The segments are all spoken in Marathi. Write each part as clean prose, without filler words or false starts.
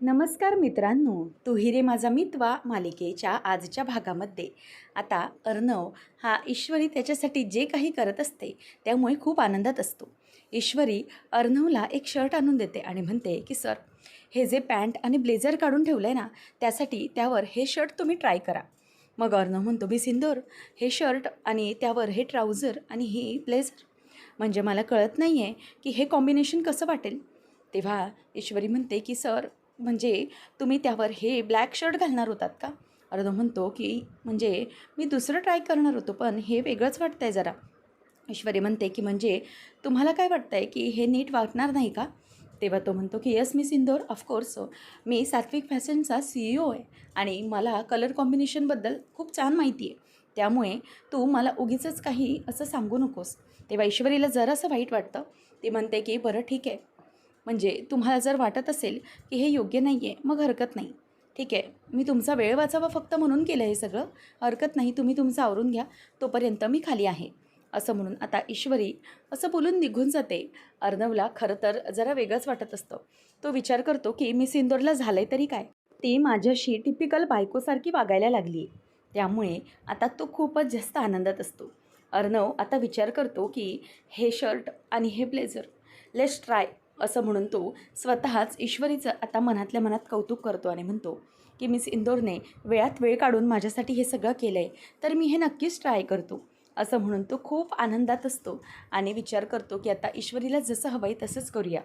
नमस्कार मित्रांनो, तू ही रे माझा मितवा मालिकेच्या आजच्या भागामध्ये आता अर्णव हा ईश्वरी त्याच्यासाठी जे काही करत असते त्यामुळे खूप आनंदात असतो. ईश्वरी अर्णवला एक शर्ट आणून देते आणि म्हणते की सर, हे जे पॅन्ट आणि ब्लेझर काढून ठेवलं आहे ना, त्यासाठी त्यावर हे शर्ट तुम्ही ट्राय करा. मग अर्णव म्हणतो, मी सिंदूर, हे शर्ट आणि त्यावर हे ट्राउझर आणि हे ब्लेझर, म्हणजे मला कळत नाही आहे की हे कॉम्बिनेशन कसं वाटेल. तेव्हा ईश्वरी म्हणते की सर, म्हणजे तुम्ही त्यावर हे ब्लॅक शर्ट घालणार होतात का? अर्णव म्हणतो की म्हणजे मी दुसरं ट्राय करणार होतो, पण हे वेगळंच वाटतं आहे जरा. ईश्वरी म्हणते की म्हणजे तुम्हाला काय वाटतं आहे की हे नीट वाटणार नाही का? तेव्हा तो म्हणतो की येस मिस इंदोर, ऑफकोर्स मी सात्विक फॅशनचा CEO आहे आणि मला कलर कॉम्बिनेशनबद्दल खूप छान माहिती आहे. त्यामुळे तू मला उगीचच काही असं सांगू नकोस. तेव्हा ईश्वरीला जरासं वाईट वाटतं. ती म्हणते की बरं ठीक आहे, म्हणजे तुम्हाला जर वाटत असेल की हे योग्य नाही आहे, मग हरकत नाही. ठीक आहे, मी तुमचा वेळ वाचावा फक्त म्हणून केलं हे सगळं. हरकत नाही, तुम्ही तुमचं आवरून घ्या, तोपर्यंत मी खाली आहे. असं म्हणून आता ईश्वरी असं बोलून निघून जाते. अर्णवला खरं तर जरा वेगळंच वाटत असतं. तो विचार करतो की मी सिंदूरला झालं तरी काय, ती माझ्याशी टिपिकल बायकोसारखी वागायला लागली आहे. त्यामुळे आता तो खूपच जास्त आनंदात असतो. अर्णव आता विचार करतो की हे शर्ट आणि हे ब्लेझर, लेट्स ट्राय, असं म्हणून तो स्वतःच ईश्वरीचं आता मनातल्या मनात कौतुक करतो आणि म्हणतो की मिस इंदोरने वेळात वेळ काढून माझ्यासाठी हे सगळं केलं आहे, तर मी हे नक्कीच ट्राय करतो. असं म्हणून तो खूप आनंदात असतो आणि विचार करतो की आता ईश्वरीला जसं हवं आहे तसंच करूया.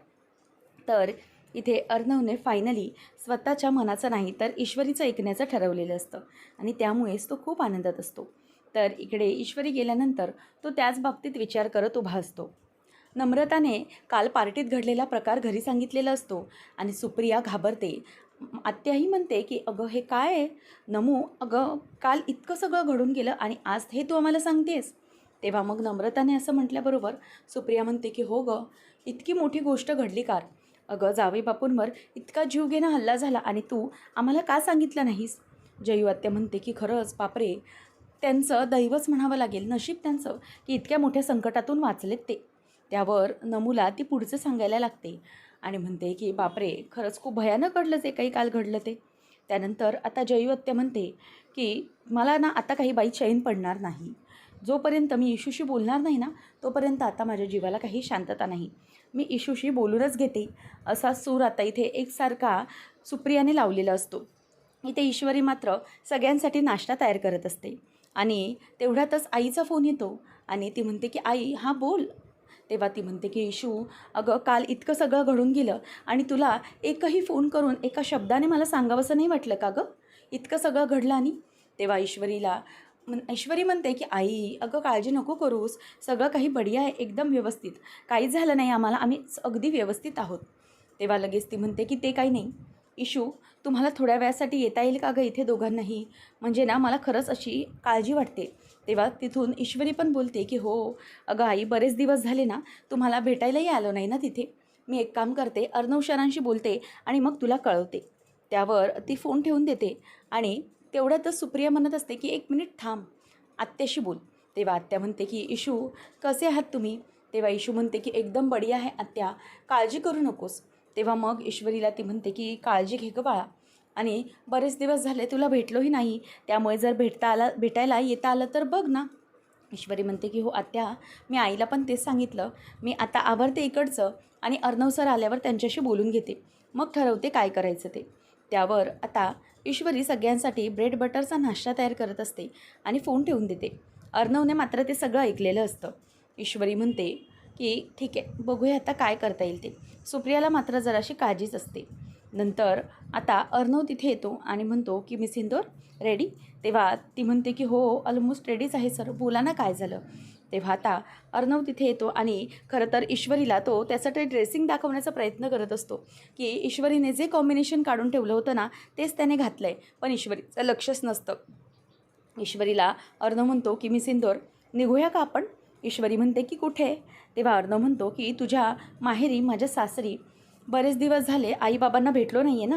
तर इथे अर्णवने फायनली स्वतःच्या मनाचं नाही तर ईश्वरीचं ऐकण्याचं ठरवलेलं असतं आणि त्यामुळेच तो खूप आनंदात असतो. तर इकडे ईश्वरी गेल्यानंतर तो त्याच बाबतीत विचार करत उभा असतो. नम्रताने काल पार्टीत घडलेला प्रकार घरी सांगितलेला असतो आणि सुप्रिया घाबरते. आत्याही म्हणते की अगं हे काय आहे नमू, अगं काल इतकं सगळं घडून गेलं आणि आज हे तू आम्हाला सांगतेस. तेव्हा मग नम्रताने असं म्हटल्याबरोबर सुप्रिया म्हणते की हो गं, इतकी मोठी गोष्ट घडली कार, अगं जावई बापूंवर इतका जीवघेणा हल्ला झाला आणि तू आम्हाला का सांगितलं नाहीस. जयू आत्या म्हणते की खरंच बापरे, त्यांचं दैवच म्हणावं लागेल, नशीब त्यांचं की इतक्या मोठ्या संकटातून वाचलेत ते. त्यावर नमूला ती पुढचं सांगायला लागते आणि म्हणते की बापरे, खरंच खूप भयानक घडलं जे काही काल घडलं ते. त्यानंतर आता जयू आत्या म्हणते की मला ना आता काही बाई चैन पडणार नाही. जोपर्यंत मी इशूशी बोलणार नाही ना, तोपर्यंत आता माझ्या जीवाला काही शांतता नाही. मी इशूशी बोलूनच घेते, असा सूर आता इथे एकसारखा सुप्रियाने लावलेला असतो. इथे ईश्वरी मात्र सगळ्यांसाठी नाश्ता तयार करत असते आणि तेवढ्यातच आईचा फोन येतो आणि ती म्हणते की आई हां बोल. तेव्हा ती म्हणते की इशू, अगं काल इतकं सगळं घडून गेलं आणि तुला एकही फोन करून एका शब्दाने मला सांगावंसं नाही वाटलं का गं, इतकं सगळं घडलं आणि. तेव्हा ईश्वरी म्हणते की आई अगं काळजी नको करूस, सगळं काही बढिया आहे, एकदम व्यवस्थित, काहीच झालं नाही आम्हाला, आम्ही अगदी व्यवस्थित आहोत. तेव्हा लगेच ती म्हणते की ते काही नाही. इशू, तुम्हाला थोड्या वेळासाठी येता येईल का गं इथे दोघांनाही, म्हणजे ना मला खरंच अशी काळजी वाटते. तेव्हा तिथून ईश्वरी पण बोलते की हो अगं आई, बरेच दिवस झाले ना तुम्हाला भेटायलाही आलो नाही ना तिथे. मी एक काम करते, अर्णव सरांशी बोलते आणि मग तुला कळवते. त्यावर ती फोन ठेवून देते आणि तेवढ्यातच सुप्रिया म्हणत असते की एक मिनिट थांब, आत्याशी बोल. तेव्हा आत्या म्हणते की इशू, कसे आहात तुम्ही. तेव्हा इशू म्हणते की एकदम बढिया आहे आत्या, काळजी करू नकोस. तेव्हा मग ईश्वरीला ती म्हणते की काळजी घे गं बाळा, आणि बरेच दिवस झाले तुला भेटलोही नाही, त्यामुळे जर भेटायला येता आलं तर बघ ना. ईश्वरी म्हणते की हो आत्या, मी आईला पण तेच सांगितलं, मी आता आवरते इकडचं आणि अर्णव सर आल्यावर त्यांच्याशी बोलून घेते, मग ठरवते काय करायचं ते. त्यावर आता ईश्वरी सगळ्यांसाठी ब्रेड बटरचा नाश्ता तयार करत असते आणि फोन ठेवून देते. अर्णवने मात्र ते सगळं ऐकलेलं असतं. ईश्वरी म्हणते की ठीक आहे, बघूया आता काय करता येईल ते. सुप्रियाला मात्र जराशी काळजीच असते. नंतर आता अर्णव तिथे येतो आणि म्हणतो की मिस इंदोर रेडी. तेव्हा ती म्हणते की हो ऑलमोस्ट रेडीच आहे सर, बोला ना काय झालं. तेव्हा आता अर्णव तिथे येतो आणि खरं तर ईश्वरीला तो त्यासाठी ड्रेसिंग दाखवण्याचा प्रयत्न करत असतो की ईश्वरीने जे कॉम्बिनेशन काढून ठेवलं होतं ना तेच त्याने घातलं आहे, पण ईश्वरीचं लक्षच नसतं. ईश्वरीला अर्णव म्हणतो की मिस इंदोर निघूया का आपण. ईश्वरी म्हणते की कुठे. तेव्हा अर्णव म्हणतो की तुझ्या माहेरी, माझ्या सासरी बरेच दिवस झाले आईबाबांना भेटलो नाही आहे ना.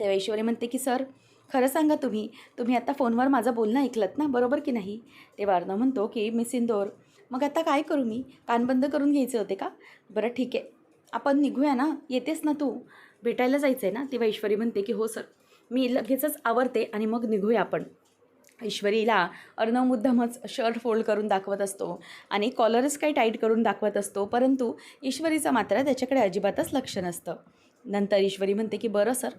तेव्हा ईश्वरी म्हणते की सर, खरं सांगा, तुम्ही तुम्ही आता फोनवर माझं बोलणं ऐकलंत ना, बरोबर की नाही. तेव्हा अर्णव म्हणतो की मिस इंदोर, मग आता काय करू मी, कान बंद करून घ्यायचे होते का. बरं ठीक आहे, आपण निघूया ना, येतेस ना तू. भेटायला जायचं आहे ना? तेव्हा ईश्वरी म्हणते की हो सर, मी लगेचच आवरते आणि मग निघूया आपण. ईश्वरीला अर्णव मुद्दामच शर्ट फोल्ड करून दाखवत असतो आणि कॉलरच काही टाईट करून दाखवत असतो, परंतु ईश्वरीचं मात्र त्याच्याकडे अजिबातच लक्ष नसतं. नंतर ईश्वरी म्हणते की बरं सर,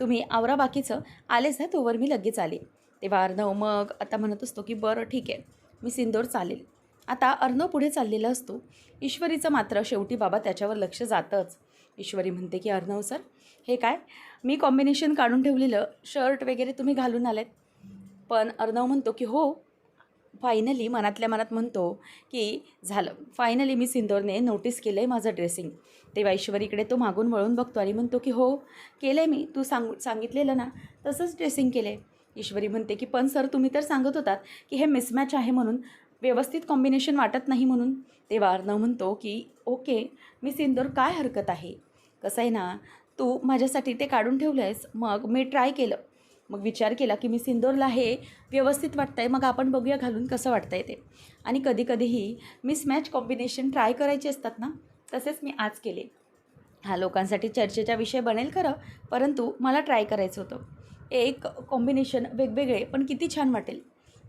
तुम्ही आवरा बाकीचं, आलेच ना तोवर मी लगेच आले. तेव्हा अर्णव मग आता म्हणत असतो की बरं ठीक आहे, मी सिंदूर चालेल. आता अर्णव पुढे चाललेला असतो. ईश्वरीचं मात्र शेवटी बाबा त्याच्यावर लक्ष जातंच. ईश्वरी म्हणते की अर्णव सर, हे काय, मी कॉम्बिनेशन काढून ठेवलेलं शर्ट वगैरे तुम्ही घालून आलेत? पण अर्णव म्हणतो की हो, फायनली मनातल्या मनात म्हणतो की झालं, फायनली मी सिंदूरने नोटीस केलं आहे माझं ड्रेसिंग. तेव्हा ईश्वरीकडे तो मागून वळून बघतो आणि म्हणतो की हो, केलं आहे मी, तू सांगितलेलं ना तसंच ड्रेसिंग केलं आहे. ईश्वरी म्हणते की पण सर, तुम्ही तर सांगत होतात की हे मिसमॅच आहे म्हणून, व्यवस्थित कॉम्बिनेशन वाटत नाही म्हणून. तेव्हा अर्णव म्हणतो की ओके, मी सिंदूर काय हरकत आहे, कसं आहे ना, तू माझ्यासाठी ते काढून ठेवलं आहेस, मग मी ट्राय केलं, मग विचार केला की मी सिंदूरला हे व्यवस्थित वाटतं आहे, मग आपण बघूया घालून कसं वाटतं आहे ते. आणि कधीकधीही मिसमॅच कॉम्बिनेशन ट्राय करायचे असतात ना, तसेच मी आज केले. हा लोकांसाठी चर्चेचा विषय बनेल खरं, परंतु मला ट्राय करायचं होतं. एक कॉम्बिनेशन वेगवेगळे पण किती छान वाटेल,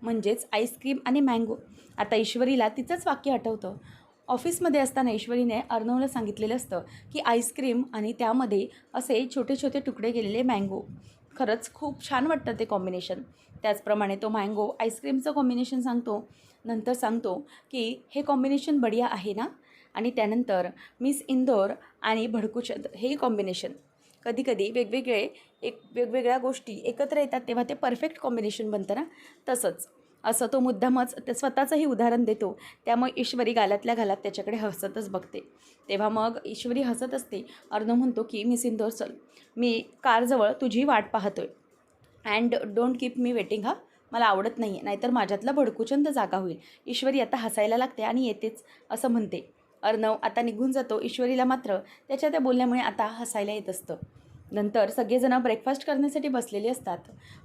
म्हणजेच आईस्क्रीम आणि मँगो. आता ईश्वरीला तिचंच वाक्य आठवतं. ऑफिसमध्ये असताना ईश्वरीने अर्णवला सांगितलेलं असतं की आईस्क्रीम आणि त्यामध्ये असे छोटे छोटे तुकडे केलेले मँगो, खरंच खूप छान वाटतं ते कॉम्बिनेशन. त्याचप्रमाणे तो मँगो आईस्क्रीमचं कॉम्बिनेशन सांगतो. नंतर सांगतो की हे कॉम्बिनेशन बढिया आहे ना. आणि त्यानंतर मिस इंदोर आणि भडकूचंद हे कॉम्बिनेशन, कधीकधी वेगवेगळ्या गोष्टी एकत्र येतात तेव्हा ते परफेक्ट कॉम्बिनेशन बनतं ना, तसंच असं तो मुद्दामच ते स्वतःचंही उदाहरण देतो. त्यामुळे ईश्वरी गालातल्या घालात त्याच्याकडे हसतच बघते. तेव्हा मग ईश्वरी हसत असते. अर्णव म्हणतो की मिस इंदोर चल, मी कारजवळ तुझी वाट पाहतोय and don't keep me waiting. हा, मला आवडत नाही आहे, नाहीतर माझ्यातला भडकूचंद जागा होईल. ईश्वरी आता हसायला लागते आणि येतेच असं म्हणते. अर्णव आता निघून जातो. ईश्वरीला मात्र त्याच्या त्या बोलण्यामुळे आता हसायला येत असतं. नंतर सगळेजणं ब्रेकफास्ट करण्यासाठी बसलेले असतात.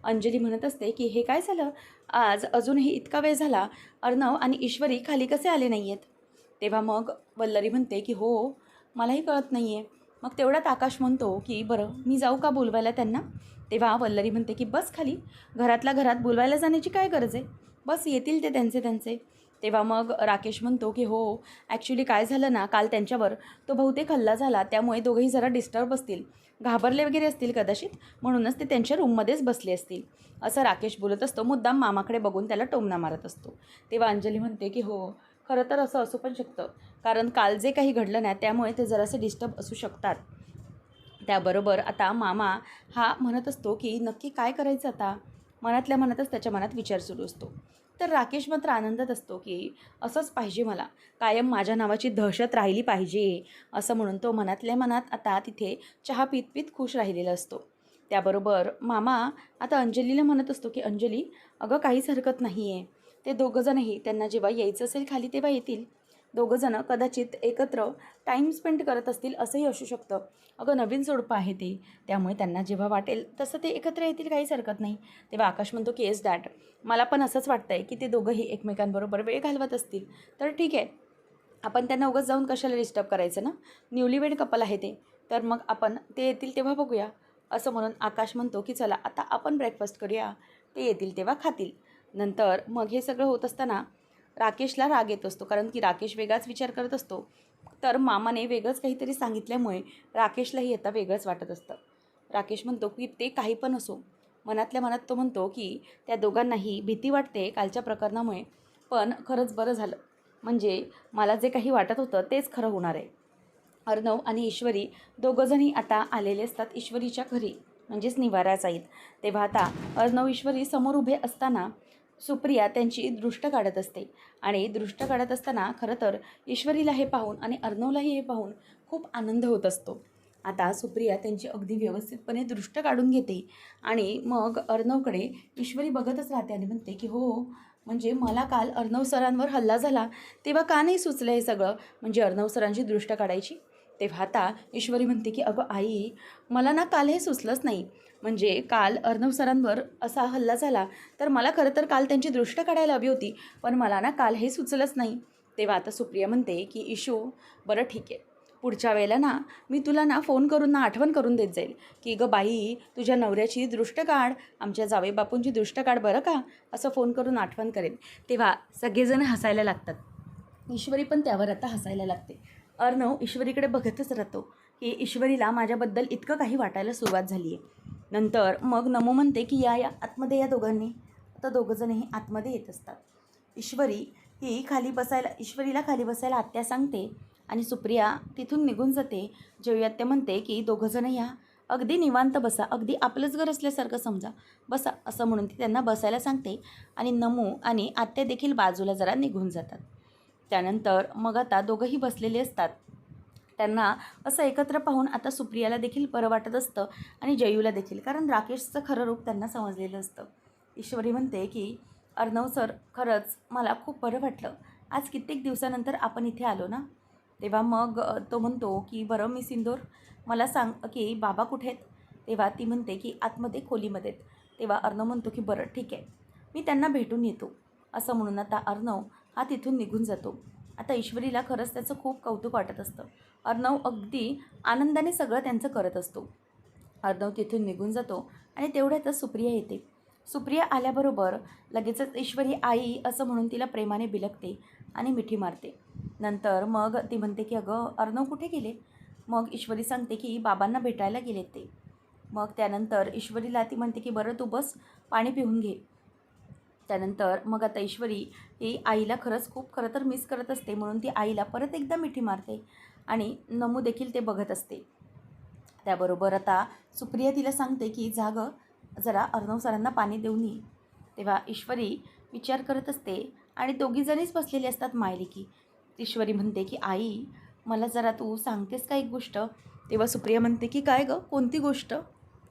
अंजली म्हणत असते की हे काय झालं, आज अजूनही इतका वेळ झाला, अर्णव आणि ईश्वरी खाली कसे आले नाही आहेत? तेव्हा मग वल्लरी म्हणते की हो, मलाही कळत नाही आहे. मग तेवढ्यात आकाश म्हणतो की बरं, मी जाऊ का बोलवायला त्यांना? तेव्हा वल्लरी म्हणते की बस खाली, घरातल्या घरात बोलवायला जाण्याची काय गरज आहे, बस येतील ते त्यांचे त्यांचे. तेव्हा मग राकेश म्हणतो की हो, ॲक्च्युली काय झालं ना, काल त्यांच्यावर तो बहुतेक हल्ला झाला, त्यामुळे दोघंही जरा डिस्टर्ब असतील, घाबरले वगैरे असतील कदाचित, म्हणूनच ते त्यांच्या रूममध्येच बसले असतील, असं राकेश बोलत असतो. मुद्दाम मामाकडे बघून त्याला टोमणा मारत असतो. तेव्हा अंजली म्हणते की हो, खरं तर असं असू पण शकतं, कारण काल जे काही घडलं ना त्यामुळे ते जरासे डिस्टर्ब असू शकतात. त्याबरोबर आता मामा हा म्हणत असतो की नक्की काय करायचं आता, मनातल्या मनातच त्याच्या मनात विचार सुरू असतो. तर राकेश मात्र आनंदात असतो की असंच पाहिजे, मला कायम माझ्या नावाची दहशत राहिली पाहिजे, असं म्हणून तो मनातल्या मनात आता तिथे चहा पीत पीत खुश राहिलेला असतो. त्याबरोबर मामा आता अंजलीला म्हणत असतो की अंजली, अगं काहीच हरकत नाही आहे, ते दोघंजणही त्यांना जेव्हा यायचं असेल खाली तेव्हा येतील. दोघंजणं कदाचित एकत्र टाईम स्पेंड करत असतील असंही असू शकतं. अगं नवीन जोडपं आहे ते, त्यामुळे त्यांना जेव्हा वाटेल तसं ते एकत्र येतील, काहीच हरकत नाही. तेव्हा आकाश म्हणतो की येस डॅड, मला पण असंच वाटतं आहे की ते दोघंही एकमेकांबरोबर वेळ घालवत असतील, तर ठीक आहे, आपण त्यांना उगाच जाऊन कशाला डिस्टर्ब करायचं ना, न्यूलीवेड कपल आहे ते, तर मग आपण ते येतील तेव्हा बघूया. असं म्हणून आकाश म्हणतो की चला आता आपण ब्रेकफास्ट करूया, ते येतील तेव्हा खातील. नंतर मग हे सगळं होत असताना राकेशला राग येत असतो, कारण की राकेश वेगळाच विचार करत असतो. तर मामाने वेगळंच काहीतरी सांगितल्यामुळे राकेशलाही आता वेगळंच वाटत असतं. राकेश म्हणतो की ते काही पण असो, मनातल्या मनात तो म्हणतो की त्या दोघांनाही भीती वाटते कालच्या प्रकरणामुळे, पण खरंच बरं झालं, म्हणजे मला जे काही वाटत होतं तेच खरं होणार आहे. अर्णव आणि ईश्वरी दोघंजणही आता आलेले असतात ईश्वरीच्या घरी, म्हणजेच निवारा जाईल. तेव्हा आता अर्णव ईश्वरी समोर उभे असताना सुप्रिया त्यांची दृष्ट काढत असते. आणि दृष्ट काढत असताना खरं तर ईश्वरीला हे पाहून आणि अर्णवलाही हे पाहून खूप आनंद होत असतो. आता सुप्रिया त्यांची अगदी व्यवस्थितपणे दृष्ट काढून घेते आणि मग अर्णवकडे ईश्वरी बघतच राहते आणि म्हणते की हो, म्हणजे मला काल अर्णव सरांवर हल्ला झाला तेव्हा का नाही सुचलं हे सगळं, म्हणजे अर्णव सरांची दृष्ट काढायची. तेव्हा आता ईश्वरी म्हणते की अगं आई, मला ना काल हे सुचलंच नाही, म्हणजे काल अर्णव सरांवर असा हल्ला झाला तर मला खरं तर काल त्यांची दृष्ट काढायला हवी होती, पण मला ना काल हे सुचलंच नाही. तेव्हा आता सुप्रिया म्हणते की इशू, बरं ठीक आहे, पुढच्या वेळेला ना मी तुला ना फोन करून ना आठवण करून देत जाईल की गं बाई तुझ्या नवऱ्याची दृष्ट काढ, आमच्या जावेबापूंची दृष्ट काढ बरं का, असं फोन करून आठवण करेन. तेव्हा सगळेजण हसायला लागतात. ईश्वरी पण त्यावर आता हसायला लागते. अर्णव ईश्वरीकडे बघतच राहतो की ईश्वरीला माझ्याबद्दल इतकं काही वाटायला सुरुवात झाली आहे. नंतर मग नमू म्हणते की या आतमध्ये या दोघांनी. आता दोघंजणही आतमध्ये येत असतात. ईश्वरीला खाली बसायला आत्या सांगते आणि सुप्रिया तिथून निघून जाते. जेव्हा आत्या म्हणते की दोघंजणं या, अगदी निवांत बसा, अगदी आपलंच घर असल्यासारखं समजा, बसा असं म्हणून ती त्यांना बसायला सांगते आणि नमू आणि आत्या देखील बाजूला जरा निघून जातात. त्यानंतर मग आता दोघंही बसलेले असतात. त्यांना असं एकत्र पाहून आता सुप्रियाला देखील बरं वाटत असतं आणि जयूला देखील, कारण राकेशचं खरं रूप त्यांना समजलेलं असतं. ईश्वरी म्हणते की अर्णव सर, खरंच मला खूप बरं वाटलं, आज कित्येक दिवसानंतर आपण इथे आलो ना. तेव्हा मग तो म्हणतो की बरं मी सिंदूर, मला सांग की बाबा कुठे आहेत. तेव्हा ती म्हणते की आतमध्ये खोलीमध्ये आहेत. तेव्हा अर्णव म्हणतो की बरं ठीक आहे, मी त्यांना भेटून येतो. असं म्हणून आता अर्णव हा तिथून निघून जातो. आता ईश्वरीला खरंच त्याचं खूप कौतुक वाटत असतं. अर्णव अगदी आनंदाने सगळं त्यांचं करत असतो. अर्णव तिथून निघून जातो आणि तेवढ्यातच सुप्रिया येते. सुप्रिया आल्याबरोबर लगेचच ईश्वरी आई असं म्हणून तिला प्रेमाने बिलकते आणि मिठी मारते. नंतर मग ती म्हणते की अगं अर्णव कुठे गेले. मग ईश्वरी सांगते की बाबांना भेटायला गेलेत ते. मग त्यानंतर ईश्वरीला ती म्हणते की बरं तू बस, पाणी पिऊन घे. त्यानंतर मग आता ईश्वरी ही आईला खरं तर मिस करत असते, म्हणून ती आईला परत एकदा मिठी मारते आणि नमू देखील ते बघत असते. त्याबरोबर आता सुप्रिया तिला सांगते की जा गं, जरा अर्णव सरांना पाणी देऊन ये. तेव्हा ईश्वरी विचार करत असते आणि दोघीजणीच बसलेली असतात मायलेकी. ईश्वरी म्हणते की आई, मला जरा तू सांगतेस का एक गोष्ट. तेव्हा सुप्रिया म्हणते की काय गं, कोणती गोष्ट.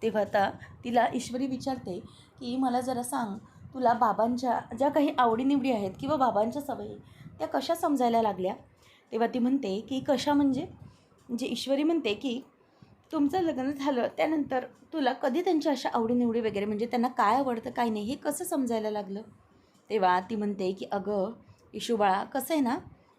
तेव्हा आता तिला ईश्वरी विचारते की मला जरा सांग, तुला बाबांच्या ज्या काही आवडीनिवडी आहेत किंवा बाबांच्या सवयी त्या कशा समजायला लागल्या. तेव्हा ती म्हणते की कशा म्हणजे ईश्वरी म्हणते की तुमचं लग्न झालं त्यानंतर तुला कधी त्यांच्या अशा आवडीनिवडी वगैरे, म्हणजे त्यांना काय आवडतं काय नाही हे कसं समजायला लागलं. तेव्हा ती म्हणते की अगं इशूबाळा, कसं आहे ना,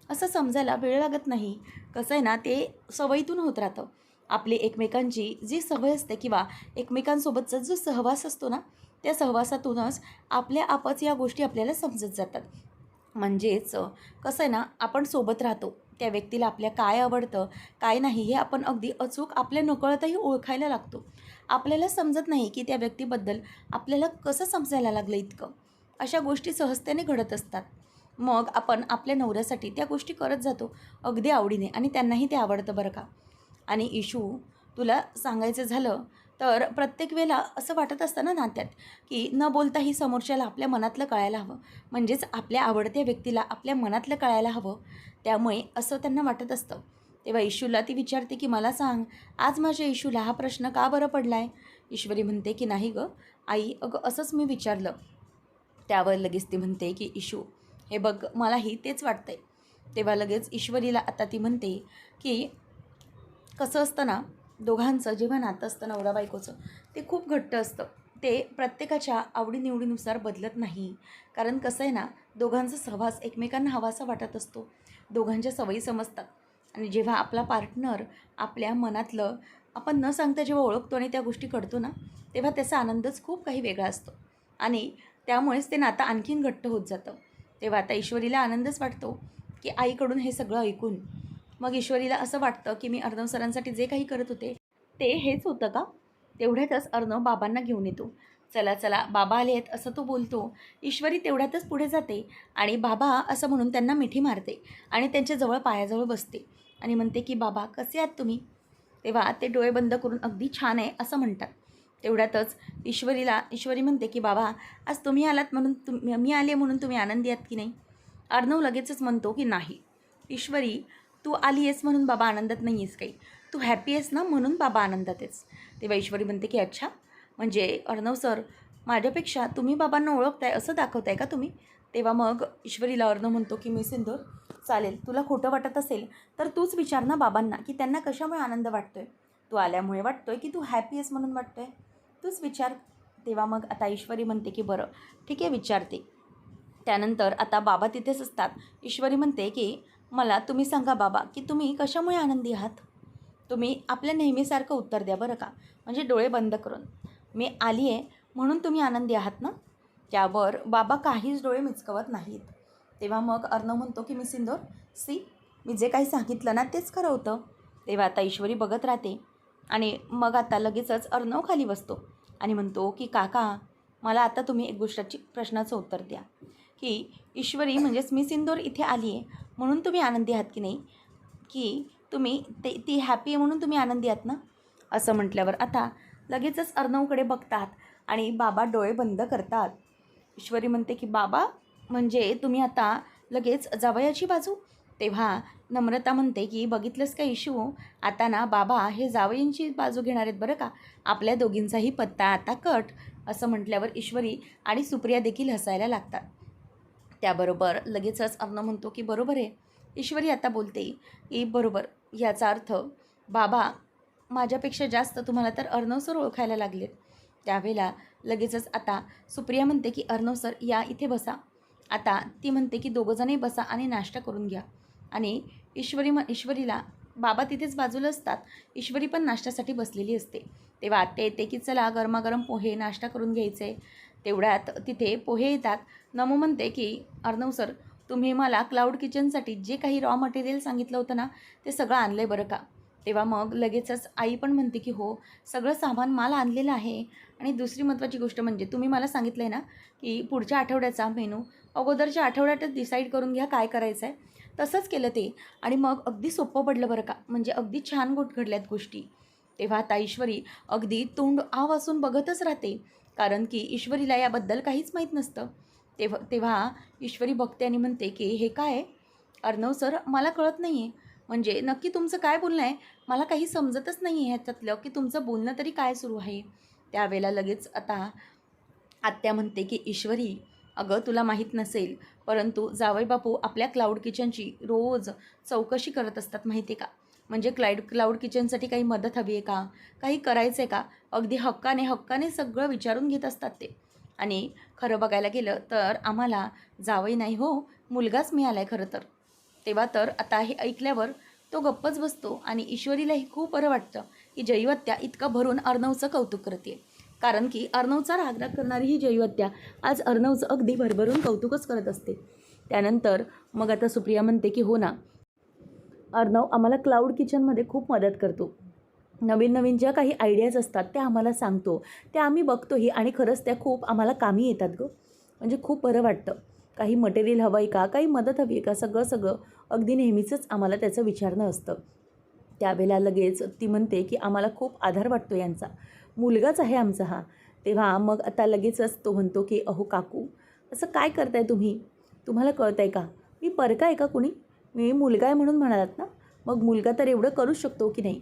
असं समजायला वेळ लागत नाही. कसं आहे ना, ते सवयीतून होत राहतं. आपली एकमेकांची जी सवय असते किंवा एकमेकांसोबतचा जो सहवास असतो ना, त्या सहवासातूनच आपल्या आपच या गोष्टी आपल्याला समजत जातात. म्हणजेच कसं आहे ना, आपण सोबत राहतो, त्या व्यक्तीला आपल्या काय आवडतं काय नाही हे आपण अगदी अचूक आपल्या नकळतही ओळखायला लागतो. आपल्याला समजत नाही की त्या व्यक्तीबद्दल आपल्याला कसं समजायला लागलं इतकं. अशा गोष्टी सहजतेने घडत असतात. मग आपण आपल्या नवऱ्यासाठी त्या गोष्टी करत जातो अगदी आवडीने आणि त्यांनाही ते आवडतं बरं का. आणि इशू, तुला सांगायचं झालं तर प्रत्येक वेळेला असं वाटत असतं ना नात्यात, की न बोलताही समोरच्याला आपल्या मनातलं कळायला हवं, म्हणजेच आपल्या आवडत्या व्यक्तीला आपल्या मनातलं कळायला हवं. त्यामुळे असं त्यांना वाटत असतं. तेव्हा इशूला ती विचारते की मला सांग, आज माझ्या इशूला हा प्रश्न का बरं पडला आहे. ईश्वरी म्हणते की नाही गं आई, अगं असंच मी विचारलं. त्यावर लगेच ती म्हणते की इशू, हे बघ मलाही तेच वाटतंय. तेव्हा लगेच ईश्वरीला आता ती म्हणते की कसं असतं ना, दोघांचं जेव्हा नातं असतं नवरा बायकोचं, ते खूप घट्ट असतं. ते प्रत्येकाच्या आवडीनिवडीनुसार बदलत नाही. कारण कसं आहे ना, दोघांचा सहवास एकमेकांना हवासा वाटत असतो. दोघांच्या सवयी समजतात आणि जेव्हा आपला पार्टनर आपल्या मनातलं आपण न सांगता जेव्हा ओळखतो आणि त्या गोष्टी करतो ना, तेव्हा त्याचा आनंदच खूप काही वेगळा असतो आणि त्यामुळेच ते नातं आणखीन घट्ट होत जातं. तेव्हा आता ईश्वरीला आनंदच वाटतो की आईकडून हे सगळं ऐकून. मग ईश्वरीला असं वाटतं की मी अर्णव सरांसाठी जे काही करत होते ते हेच होतं का. तेवढ्यातच अर्णव बाबांना घेऊन येतो. चला चला बाबा आले आहेत असं तो बोलतो. ईश्वरी तेवढ्यातच पुढे जाते आणि बाबा असं म्हणून त्यांना मिठी मारते आणि त्यांच्याजवळ पायाजवळ बसते आणि म्हणते की बाबा कसे आहात तुम्ही. तेव्हा ते डोळे बंद करून अगदी छान आहे असं म्हणतात. तेवढ्यातच ईश्वरी म्हणते की बाबा, आज तुम्ही आलात म्हणून मी आले म्हणून तुम्ही आनंदी आहात की नाही. अर्णव लगेचच म्हणतो की नाही ईश्वरी, तू आली आहेस म्हणून बाबा आनंदात नाही आहेस काही, तू हॅपी आहेस ना म्हणून बाबा आनंदात आहेस. तेव्हा ईश्वरी म्हणते की अच्छा, म्हणजे अर्णव सर माझ्यापेक्षा तुम्ही बाबांना ओळखताय असं दाखवताय का तुम्ही. तेव्हा मग ईश्वरीला अर्णव म्हणतो की मी सिंदूर, चालेल तुला खोटं वाटत असेल तर तूच विचार ना बाबांना की त्यांना कशामुळे आनंद वाटतोय. तू आल्यामुळे वाटतोय की तू हॅपी आहेस म्हणून वाटतोय, तूच विचार. तेव्हा मग आता ईश्वरी म्हणते की बरं ठीक आहे विचारते. त्यानंतर आता बाबा तिथेच असतात. ईश्वरी म्हणते की मला तुम्ही सांगा बाबा की तुम्ही कशामुळे आनंदी आहात? तुम्ही आपल्या नेहमीसारखं उत्तर द्या बरं का, म्हणजे डोळे बंद करून. मी आली आहे म्हणून तुम्ही आनंदी आहात ना? त्यावर बाबा काहीच डोळे मिचकवत नाहीत. तेव्हा मग अर्णव म्हणतो की मी सिंदूर, मी जे काही सांगितलं ना तेच खरं होतं. तेव्हा आता ईश्वरी बघत राहते आणि मग आता लगेचच अर्णव खाली बसतो आणि म्हणतो की काका, मला आता तुम्ही एक गोष्टीची प्रश्नाचं उत्तर द्या की ईश्वरी म्हणजेच मी सिंदूर इथे आली आहे म्हणून तुम्ही आनंदी आहात की नाही, की तुम्ही ती हॅपी आहे म्हणून तुम्ही आनंदी आहात ना? असं म्हटल्यावर आता लगेचच अर्णवकडे बघतात आणि बाबा डोळे बंद करतात. ईश्वरी म्हणते की बाबा, म्हणजे तुम्ही आता लगेच जावयाची बाजू? तेव्हा नम्रता म्हणते की बघितलंस का इशू, आता ना बाबा हे जावयांची बाजू घेणार आहेत बरं का, आपल्या दोघींचाही पत्ता आता कट. असं म्हटल्यावर ईश्वरी आणि सुप्रिया देखील हसायला लागतात. त्याबरोबर लगेचच अर्णव म्हणतो की बरोबर आहे. ईश्वरी आता बोलते की बरोबर, याचा अर्थ बाबा माझ्यापेक्षा जास्त तुम्हाला तर अर्णव सर ओळखायला लागलेत. त्यावेळेला लगेचच आता सुप्रिया म्हणते की अर्णव सर या इथे बसा. आता ती म्हणते की दोघंजणही बसा आणि नाश्ता करून घ्या. आणि ईश्वरीला बाबा तिथेच बाजूला असतात. ईश्वरी पण नाश्त्यासाठी बसलेली असते. तेव्हा आत्या येते की चला गरमागरम पोहे नाश्ता करून घ्यायचे. तेवढ्यात तिथे पोहे येतात. नमू म्हणते की अर्णव सर, तुम्ही मला क्लाउड किचनसाठी जे काही रॉ मटेरियल सांगितलं होतं ना ते सगळं आणलं आहे बरं का. तेव्हा मग लगेचच आई पण म्हणते की हो, सगळं सामान मला आणलेलं आहे. आणि दुसरी महत्त्वाची गोष्ट म्हणजे तुम्ही मला सांगितलं आहे ना की पुढच्या आठवड्याचा मेनू अगोदरच्या आठवड्यातच डिसाईड करून घ्या काय करायचं आहे. तसंच केलं ते आणि मग अगदी सोपं पडलं बरं का, म्हणजे अगदी छान घडल्यात गोष्टी. तेव्हा आता ईश्वरी अगदी तोंड वासून बघतच राहते, कारण की ईश्वरीला याबद्दल काहीच माहीत नसतं. तेव्हा ईश्वरी बघते आणि म्हणते की हे काय अर्णव सर, मला कळत नाही आहे, म्हणजे नक्की तुमचं काय बोलणं आहे, मला काही समजतच नाही आहे ह्याच्यातलं, की तुमचं बोलणं तरी काय सुरू आहे. त्यावेळेला लगेच आता आत्या म्हणते की ईश्वरी, अगं तुला माहीत नसेल, परंतु जावई बापू आपल्या क्लाउड किचनची रोज चौकशी करत असतात माहिती आहे का. म्हणजे क्लाउड किचनसाठी काही मदत हवी आहे का, काही करायचं आहे का, अगदी हक्काने सगळं विचारून घेत असतात ते. आणि खरं बघायला गेलं तर आम्हाला जावई नाही हो, मुलगाच मिळाला आहे खरं तर. तेव्हा तर आता हे ऐकल्यावर तो गप्पच बसतो आणि ईश्वरीलाही खूप बरं वाटतं की जयवत्या इतकं भरून अर्णवचं कौतुक करते. कारण की अर्णवचा रागराग करणारी ही जयवत्या आज अर्णवचं अगदी भरभरून कौतुकच करत असते. त्यानंतर मग आता सुप्रिया म्हणते की हो ना, अर्णव आम्हाला क्लाउड किचनमध्ये खूप मदत करतो. नवीन ज्या काही आयडियाज असतात त्या आम्हाला सांगतो, त्या आम्ही बघतोही आणि खरंच त्या खूप आम्हाला कामी येतात गं. म्हणजे खूप बरं वाटतं. काही मटेरियल हवं आहे का, काही मदत हवी आहे का, सगळं अगदी नेहमीचंच आम्हाला त्याचं विचारणं असतं. त्यावेळेला लगेच ती म्हणते की आम्हाला खूप आधार वाटतो यांचा, मुलगाच आहे आमचा हा. तेव्हा मग आता लगेचच तो म्हणतो की अहो काकू, असं काय करताय तुम्ही, तुम्हाला कळतं आहे का, मी परका आहे का कुणी, मी मुलगा आहे म्हणून म्हणालात ना, मग मुलगा तर एवढं करूच शकतो की नाही.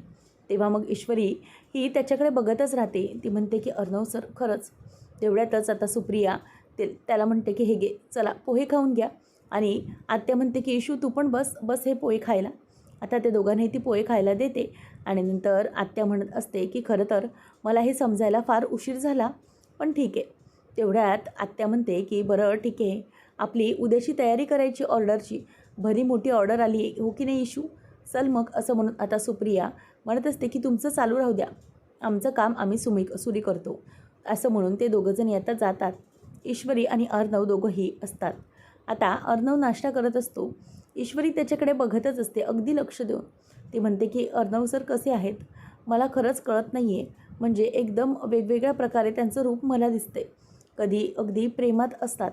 तेव्हा मग ईश्वरी ही त्याच्याकडे बघतच राहते. ती म्हणते की अर्णव सर खरंच. तेवढ्यातच आता सुप्रिया त्याला म्हणते की हे घे, चला पोहे खाऊन घ्या. आणि आत्या म्हणते की इशू तू पण बस हे पोहे खायला. आता ते दोघांनाही ती पोहे खायला देते आणि नंतर आत्या म्हणत असते की खरं तर मला हे समजायला फार उशीर झाला, पण ठीक आहे. तेवढ्यात आत्या म्हणते की बरं ठीक आहे, आपली उद्याची तयारी करायची ऑर्डरची, भरी मोठी ऑर्डर आली आहे हो की नाही इशू, चल मग. असं म्हणून आता सुप्रिया म्हणत असते की तुमचं चालू राहू द्या, आमचं काम आम्ही सुरी करतो. असं म्हणून ते दोघंजणी आता जातात. ईश्वरी आणि अर्णव दोघंही असतात. आता अर्णव नाश्ता करत असतो. ईश्वरी त्याच्याकडे बघतच असते अगदी लक्ष देऊन. ती म्हणते की अर्णव सर कसे आहेत, मला खरंच कळत नाही आहे. म्हणजे एकदम वेगवेगळ्या प्रकारे त्यांचं रूप मला दिसते. कधी अगदी प्रेमात असतात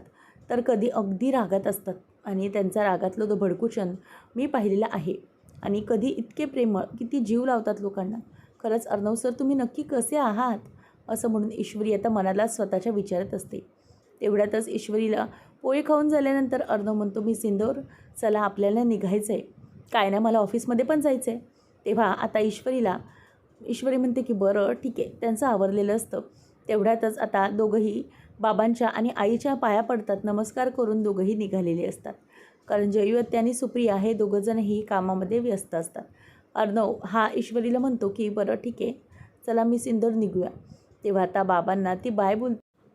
तर कधी अगदी रागात असतात. आणि त्यांचा रागातलं तो भडकूचन मी पाहिलेला आहे. आणि कधी इतके प्रेमळ, किती जीव लावतात लोकांना. खरंच अर्णव सर तुम्ही नक्की कसे आहात, असं म्हणून ईश्वरी आता मनाला स्वतःच्या विचारत असते. तेवढ्यातच ईश्वरीला पोहे खाऊन झाल्यानंतर अर्णव म्हणतो मी सिंदूर, चला आपल्याला निघायचं आहे. काय ना मला ऑफिसमध्ये पण जायचं आहे. तेव्हा आता ईश्वरी म्हणते की बरं ठीक आहे, त्यांचं आवरलेलं असतं. तेवढ्यातच आता दोघंही बाबांच्या आणि आईच्या पाया पडतात. नमस्कार करून दोघंही निघालेले असतात. कारण जयवत्या आणि सुप्रिया हे दोघंजणही कामामध्ये व्यस्त असतात. अर्णव हा ईश्वरीला म्हणतो की बरं ठीक आहे, चला मी सिंदूर निघूया. तेव्हा आता बाबांना ती बाय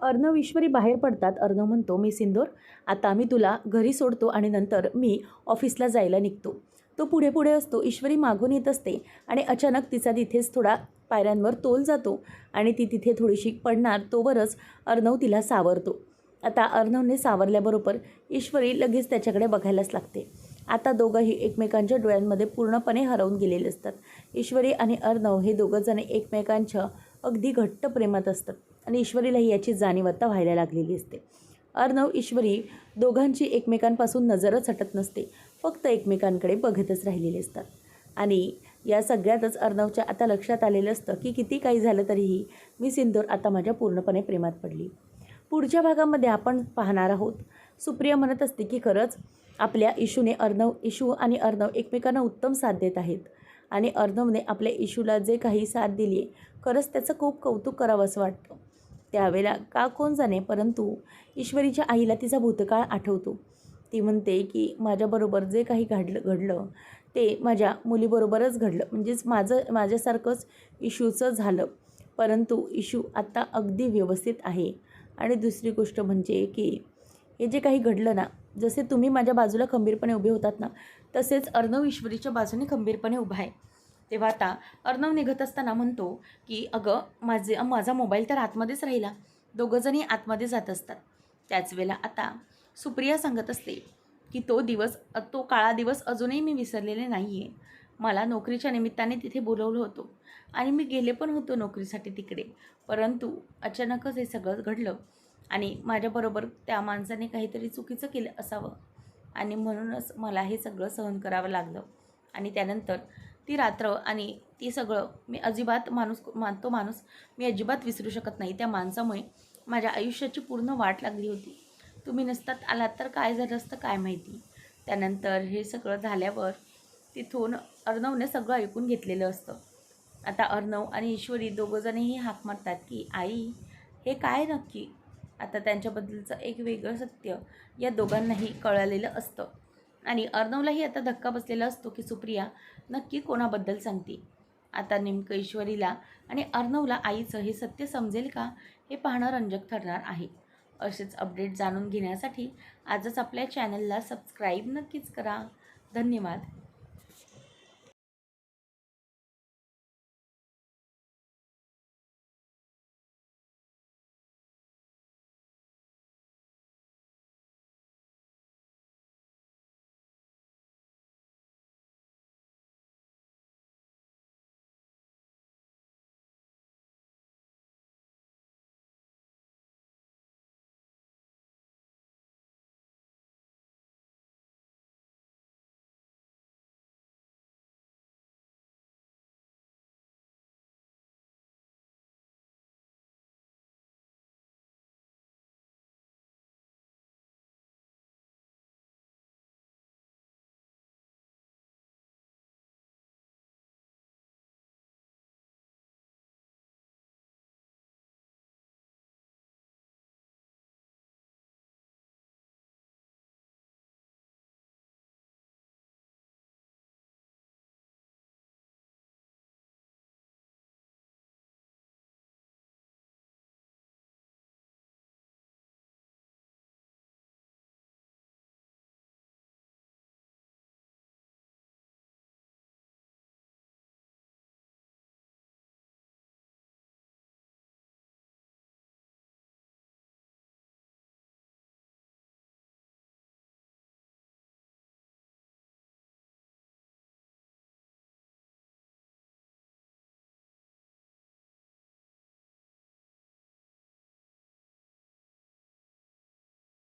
अर्णव ईश्वरी बाहेर पडतात. अर्णव म्हणतो, मी सिंदूर, आता मी तुला घरी सोडतो आणि नंतर मी ऑफिसला जायला निघतो. तो पुढे पुढे असतो. ईश्वरी मागून येत असते आणि अचानक तिचा तिथेच थोडा पायऱ्यांवर तोल जातो आणि ती तिथे थोडीशी पडणार तोवरच अर्णव तिला सावरतो. आता अर्णवने सावरल्याबरोबर ईश्वरी लगेच त्याच्याकडे बघायलाच लागते. आता दोघंही एकमेकांच्या डोळ्यांमध्ये पूर्णपणे हरवून गेलेले असतात. ईश्वरी आणि अर्णव हे दोघंजण एकमेकांच्या अगदी घट्ट प्रेमात असतात आणि ईश्वरीलाही याची जाणीव आता व्हायला लागलेली असते. अर्णव ईश्वरी दोघांची एकमेकांपासून नजरच हटत नसते, फक्त एकमेकांकडे बघतच राहिलेले असतात. आणि या सगळ्यातच अर्णवच्या आता लक्षात आलेलं असतं की किती काही झालं तरीही मी सिंदूर आता माझ्या पूर्णपणे प्रेमात पडली. पुढच्या भागामध्ये आपण पाहणार आहोत, सुप्रिया म्हणत असते की खरंच आपल्या इशू आणि अर्णव एकमेकांना उत्तम साथ देत आहेत आणि अर्णवने आपल्या इशूला जे काही साथ दिली आहे खरंच त्याचं खूप कौतुक करावं असं वाटतं. त्यावेळेला का कोण जाणे, परंतु ईश्वरीच्या आईला तिचा भूतकाळ आठवतो. ती म्हणते की माझ्याबरोबर जे काही घडलं ते माझ्या मुलीबरोबरच घडलं, म्हणजेच माझ्यासारखंच इशूचं झालं, परंतु इशू आत्ता अगदी व्यवस्थित आहे. आणि दुसरी गोष्ट म्हणजे की हे जे काही घडलं ना, जसे तुम्ही माझ्या बाजूला खंबीरपणे उभे होतात ना, तसेच अर्णव ईश्वरीच्या बाजूने खंबीरपणे उभा आहे. तेव्हा आता अर्णव निघत असताना म्हणतो की अगं माझा मोबाईल तर आतमध्येच राहिला. दोघंजणी आतमध्ये जात असतात. त्याच वेळेला आता सुप्रिया सांगत असते की तो काळा दिवस अजूनही मी विसरलेले नाही आहे. मला नोकरीच्या निमित्ताने तिथे बोलवलं होतं आणि मी गेले पण होतो नोकरीसाठी तिकडे, परंतु अचानकच हे सगळं घडलं आणि माझ्याबरोबर त्या माणसाने काहीतरी चुकीचं केलं असावं आणि म्हणूनच मला हे सगळं सहन करावं लागलं. आणि त्यानंतर ती रात्र आणि ती सगळं मी अजिबात माणूस मी अजिबात विसरू शकत नाही. त्या माणसामुळे माझ्या आयुष्याची पूर्ण वाट लागली होती. तुम्ही नसतात आलात तर काय झालं असतं काय माहिती. त्यानंतर हे सगळं झाल्यावर तिथून अर्णवने सगळं ऐकून घेतलेलं असतं. आता अर्णव आणि ईश्वरी दोघंजणही हाक मारतात की आई हे काय नक्की. आता त्यांच्याबद्दलचं एक वेगळं सत्य या दोघांनाही कळलेलं असतं आणि अर्णवलाही आता धक्का बसलेला असतो की सुप्रिया नक्की कोणाबद्दल सांगते. आता नेमकं ईश्वरीला आणि अर्णवला आईचं हे सत्य समजेल का, हे पाहणं रंजक ठरणार आहे. असेच अपडेट जाणून घेण्यासाठी आजच आपल्या चॅनलला सबस्क्राईब नक्कीच करा. धन्यवाद.